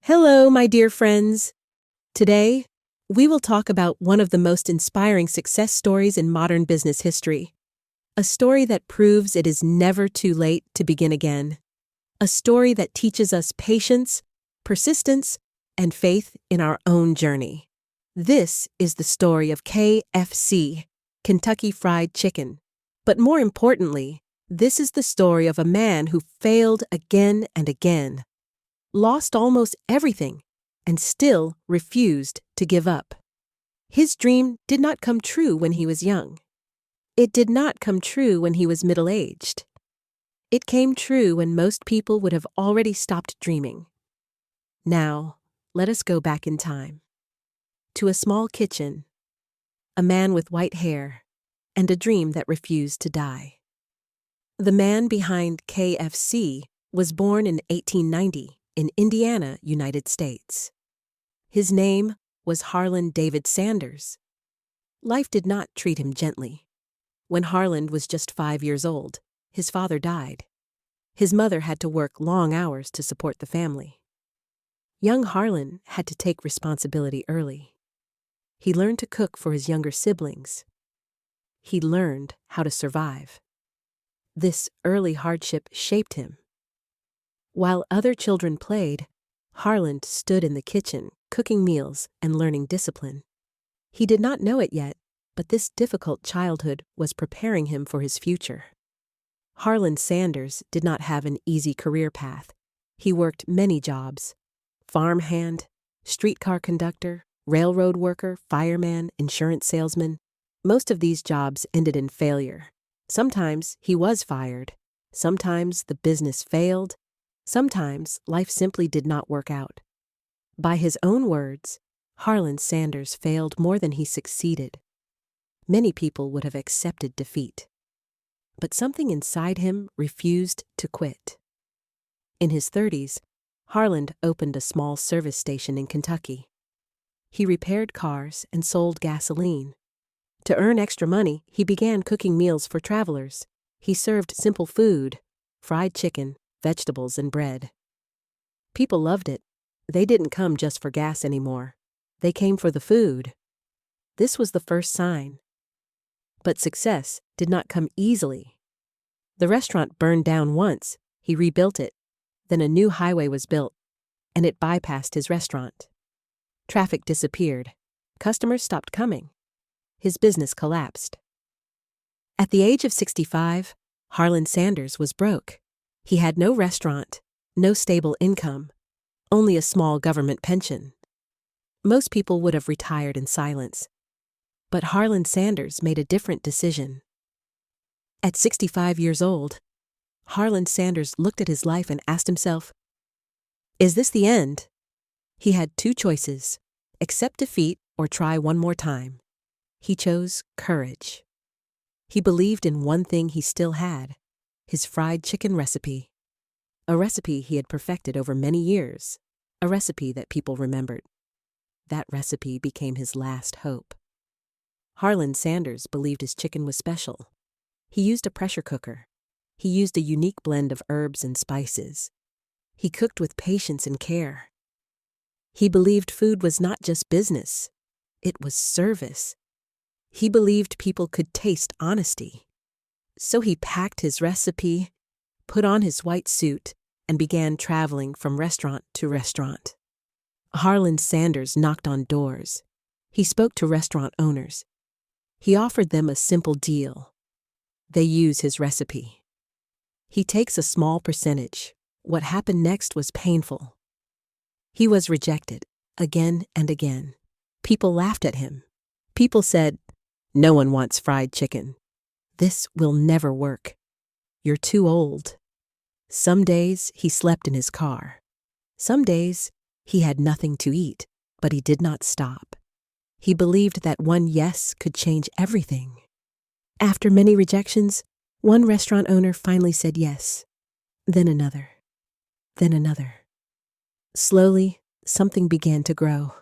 Hello, my dear friends. Today, we will talk about one of the most inspiring success stories in modern business history. A story that proves it is never too late to begin again. A story that teaches us patience, persistence, and faith in our own journey. This is the story of KFC, Kentucky Fried Chicken. But more importantly, this is the story of a man who failed again and again, lost almost everything, and still refused to give up. His dream did not come true when he was young. It did not come true when he was middle-aged. It came true when most people would have already stopped dreaming. Now, let us go back in time. To a small kitchen, a man with white hair, and a dream that refused to die. The man behind KFC was born in 1890 in Indiana, United States. His name was Harland David Sanders. Life did not treat him gently. When Harland was just 5 years old, his father died. His mother had to work long hours to support the family. Young Harland had to take responsibility early. He learned to cook for his younger siblings. He learned how to survive. This early hardship shaped him. While other children played, Harland stood in the kitchen, cooking meals and learning discipline. He did not know it yet, but this difficult childhood was preparing him for his future. Harland Sanders did not have an easy career path. He worked many jobs: farmhand, streetcar conductor, railroad worker, fireman, insurance salesman. Most of these jobs ended in failure. Sometimes he was fired. Sometimes the business failed. Sometimes life simply did not work out. By his own words, Harland Sanders failed more than he succeeded. Many people would have accepted defeat. But something inside him refused to quit. In his 30s, Harland opened a small service station in Kentucky. He repaired cars and sold gasoline. To earn extra money, he began cooking meals for travelers. He served simple food: fried chicken, vegetables, and bread. People loved it. They didn't come just for gas anymore. They came for the food. This was the first sign. But success did not come easily. The restaurant burned down once. He rebuilt it. Then a new highway was built, and it bypassed his restaurant. Traffic disappeared. Customers stopped coming. His business collapsed. At the age of 65, Harland Sanders was broke. He had no restaurant, no stable income, only a small government pension. Most people would have retired in silence. But Harland Sanders made a different decision. At 65 years old, Harland Sanders looked at his life and asked himself, "Is this the end?" He had two choices: accept defeat or try one more time. He chose courage. He believed in one thing he still had: his fried chicken recipe. A recipe he had perfected over many years, a recipe that people remembered. That recipe became his last hope. Harland Sanders believed his chicken was special. He used a pressure cooker. He used a unique blend of herbs and spices. He cooked with patience and care. He believed food was not just business, it was service. He believed people could taste honesty. So he packed his recipe, put on his white suit, and began traveling from restaurant to restaurant. Harland Sanders knocked on doors. He spoke to restaurant owners. He offered them a simple deal. They use his recipe. He takes a small percentage. What happened next was painful. He was rejected again and again. People laughed at him. People said, "No one wants fried chicken. This will never work. You're too old." Some days he slept in his car. Some days he had nothing to eat, but he did not stop. He believed that one yes could change everything. After many rejections, one restaurant owner finally said yes. Then another. Then another. Slowly, something began to grow.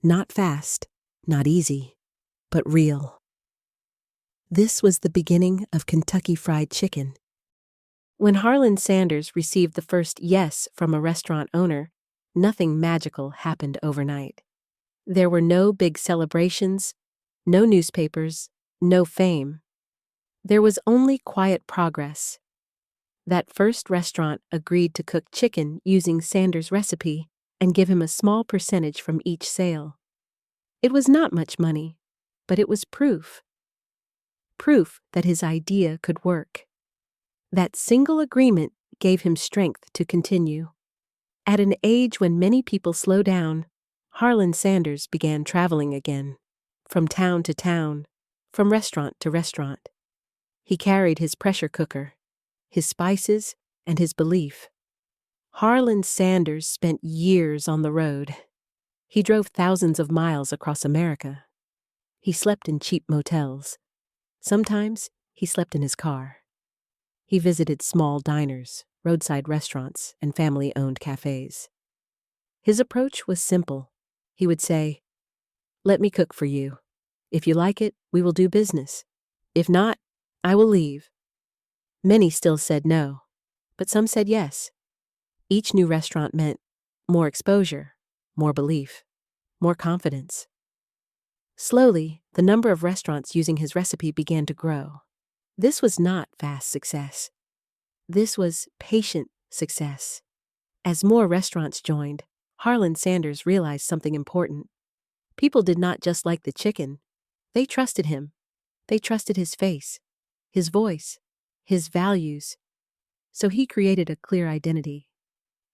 Not fast, not easy, but real. This was the beginning of Kentucky Fried Chicken. When Harland Sanders received the first yes from a restaurant owner, nothing magical happened overnight. There were no big celebrations, no newspapers, no fame. There was only quiet progress. That first restaurant agreed to cook chicken using Sanders' recipe and give him a small percentage from each sale. It was not much money, but it was proof. Proof that his idea could work. That single agreement gave him strength to continue. At an age when many people slow down, Harland Sanders began traveling again, from town to town, from restaurant to restaurant. He carried his pressure cooker, his spices, and his belief. Harland Sanders spent years on the road. He drove thousands of miles across America. He slept in cheap motels. Sometimes he slept in his car. He visited small diners, roadside restaurants, and family-owned cafes. His approach was simple. He would say, "Let me cook for you. If you like it, we will do business. If not, I will leave." Many still said no, but some said yes. Each new restaurant meant more exposure, more belief, more confidence. Slowly, the number of restaurants using his recipe began to grow. This was not fast success. This was patient success. As more restaurants joined, Harland Sanders realized something important. People did not just like the chicken. They trusted him. They trusted his face, his voice, his values. So he created a clear identity.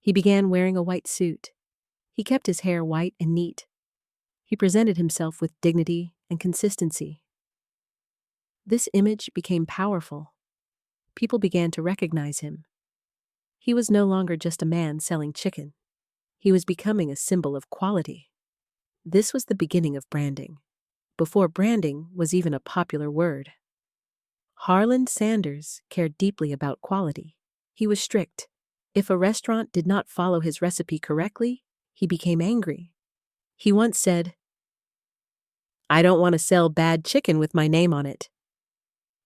He began wearing a white suit. He kept his hair white and neat. He presented himself with dignity and consistency. This image became powerful. People began to recognize him. He was no longer just a man selling chicken. He was becoming a symbol of quality. This was the beginning of branding, before branding was even a popular word. Harland Sanders cared deeply about quality. He was strict. If a restaurant did not follow his recipe correctly, he became angry. He once said, "I don't want to sell bad chicken with my name on it."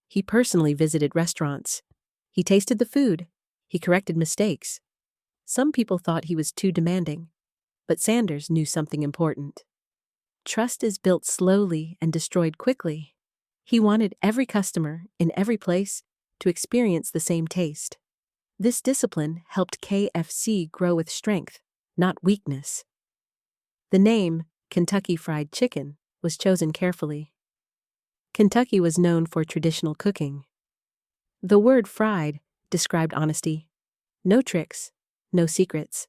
He personally visited restaurants. He tasted the food. He corrected mistakes. Some people thought he was too demanding, but Sanders knew something important. Trust is built slowly and destroyed quickly. He wanted every customer, in every place, to experience the same taste. This discipline helped KFC grow with strength, not weakness. The name, Kentucky Fried Chicken, was chosen carefully. Kentucky was known for traditional cooking. The word fried described honesty. No tricks, no secrets.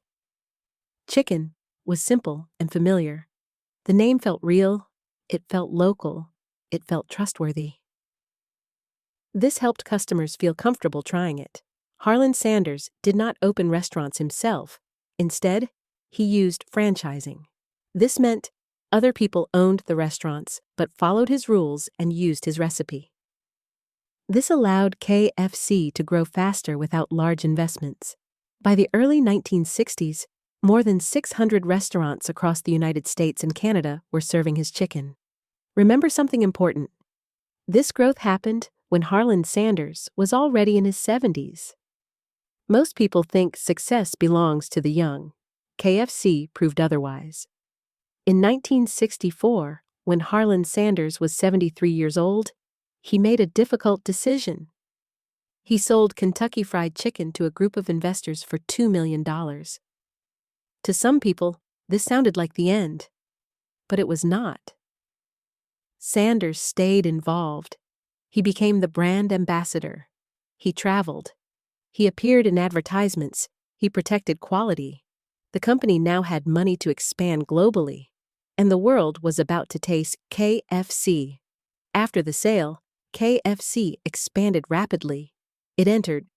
Chicken was simple and familiar. The name felt real, it felt local, it felt trustworthy. This helped customers feel comfortable trying it. Harland Sanders did not open restaurants himself. Instead, he used franchising. This meant other people owned the restaurants but followed his rules and used his recipe. This allowed KFC to grow faster without large investments. By the early 1960s, more than 600 restaurants across the United States and Canada were serving his chicken. Remember something important. This growth happened when Harland Sanders was already in his 70s. Most people think success belongs to the young. KFC proved otherwise. In 1964, when Harland Sanders was 73 years old, he made a difficult decision. He sold Kentucky Fried Chicken to a group of investors for $2 million. To some people, this sounded like the end, but it was not. Sanders stayed involved. He became the brand ambassador. He traveled. He appeared in advertisements. He protected quality. The company now had money to expand globally, and the world was about to taste KFC. After the sale, KFC expanded rapidly. It entered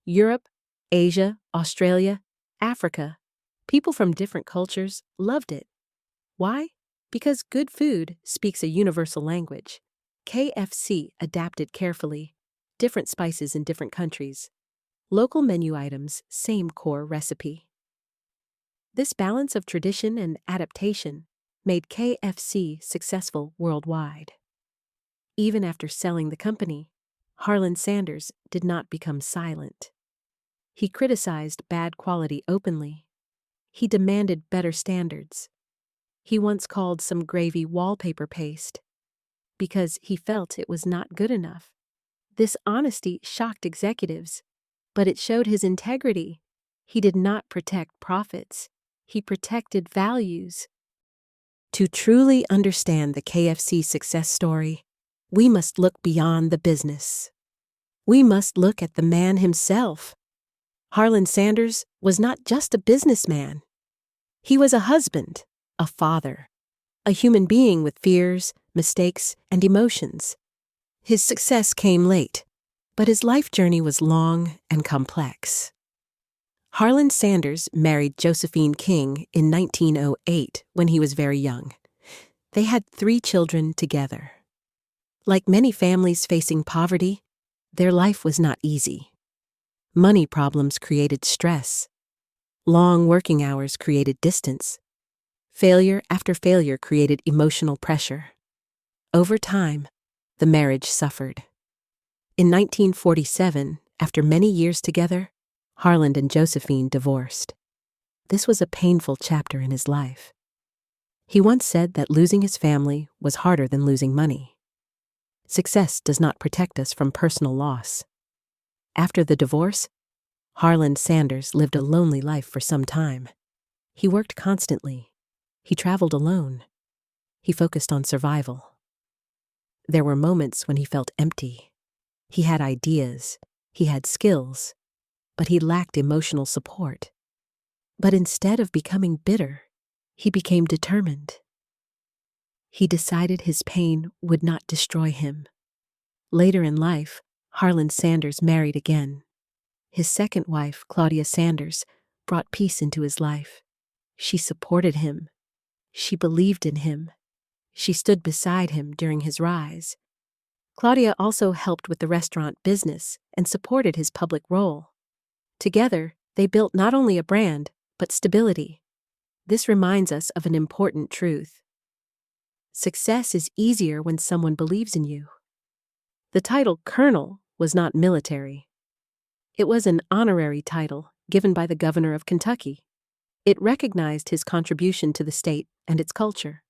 Europe, Asia, Australia, Africa. People from different cultures loved it. Why? Because good food speaks a universal language. KFC adapted carefully. Different spices in different countries. Local menu items, same core recipe. This balance of tradition and adaptation made KFC successful worldwide. Even after selling the company, Harland Sanders did not become silent. He criticized bad quality openly. He demanded better standards. He once called some gravy wallpaper paste because he felt it was not good enough. This honesty shocked executives, but it showed his integrity. He did not protect profits. He protected values. To truly understand the KFC success story, we must look beyond the business. We must look at the man himself. Harland Sanders was not just a businessman. He was a husband, a father, a human being with fears, mistakes, and emotions. His success came late, but his life journey was long and complex. Harland Sanders married Josephine King in 1908 when he was very young. They had 3 children together. Like many families facing poverty, their life was not easy. Money problems created stress. Long working hours created distance. Failure after failure created emotional pressure. Over time, the marriage suffered. In 1947, after many years together, Harland and Josephine divorced. This was a painful chapter in his life. He once said that losing his family was harder than losing money. Success does not protect us from personal loss. After the divorce, Harland Sanders lived a lonely life for some time. He worked constantly. He traveled alone. He focused on survival. There were moments when he felt empty. He had ideas. He had skills. But he lacked emotional support. But instead of becoming bitter, he became determined. He decided his pain would not destroy him. Later in life, Harland Sanders married again. His second wife, Claudia Sanders, brought peace into his life. She supported him. She believed in him. She stood beside him during his rise. Claudia also helped with the restaurant business and supported his public role. Together, they built not only a brand, but stability. This reminds us of an important truth. Success is easier when someone believes in you. The title Colonel was not military. It was an honorary title given by the governor of Kentucky. It recognized his contribution to the state and its culture.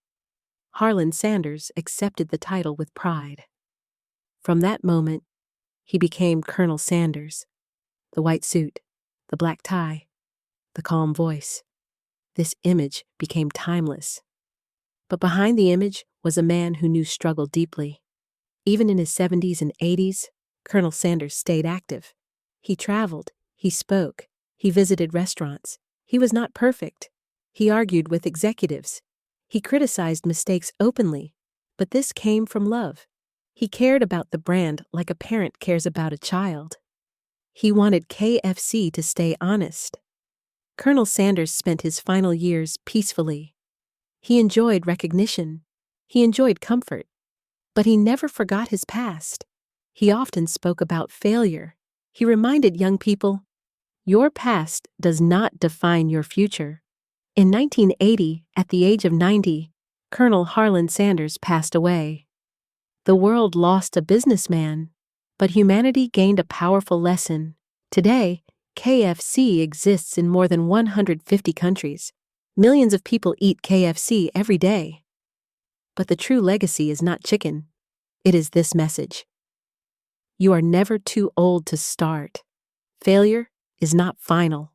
Harland Sanders accepted the title with pride. From that moment, he became Colonel Sanders. The white suit, the black tie, the calm voice. This image became timeless. But behind the image was a man who knew struggle deeply. Even in his 70s and 80s, Colonel Sanders stayed active. He traveled, he spoke, he visited restaurants. He was not perfect. He argued with executives. He criticized mistakes openly, but this came from love. He cared about the brand like a parent cares about a child. He wanted KFC to stay honest. Colonel Sanders spent his final years peacefully. He enjoyed recognition. He enjoyed comfort. But he never forgot his past. He often spoke about failure. He reminded young people, "Your past does not define your future." In 1980, at the age of 90, Colonel Harland Sanders passed away. The world lost a businessman, but humanity gained a powerful lesson. Today, KFC exists in more than 150 countries. Millions of people eat KFC every day. But the true legacy is not chicken. It is this message. You are never too old to start. Failure is not final.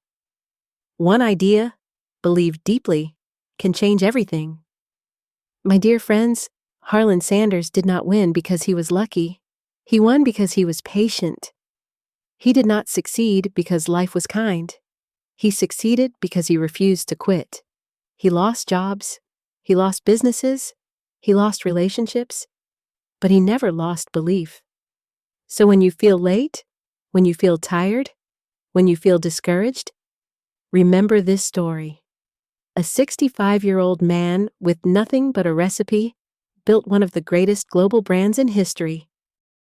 One idea, believed deeply, can change everything. My dear friends, Harland Sanders did not win because he was lucky. He won because he was patient. He did not succeed because life was kind. He succeeded because he refused to quit. He lost jobs. He lost businesses. He lost relationships. But he never lost belief. So when you feel late, when you feel tired, when you feel discouraged, remember this story. A 65-year-old man with nothing but a recipe built one of the greatest global brands in history.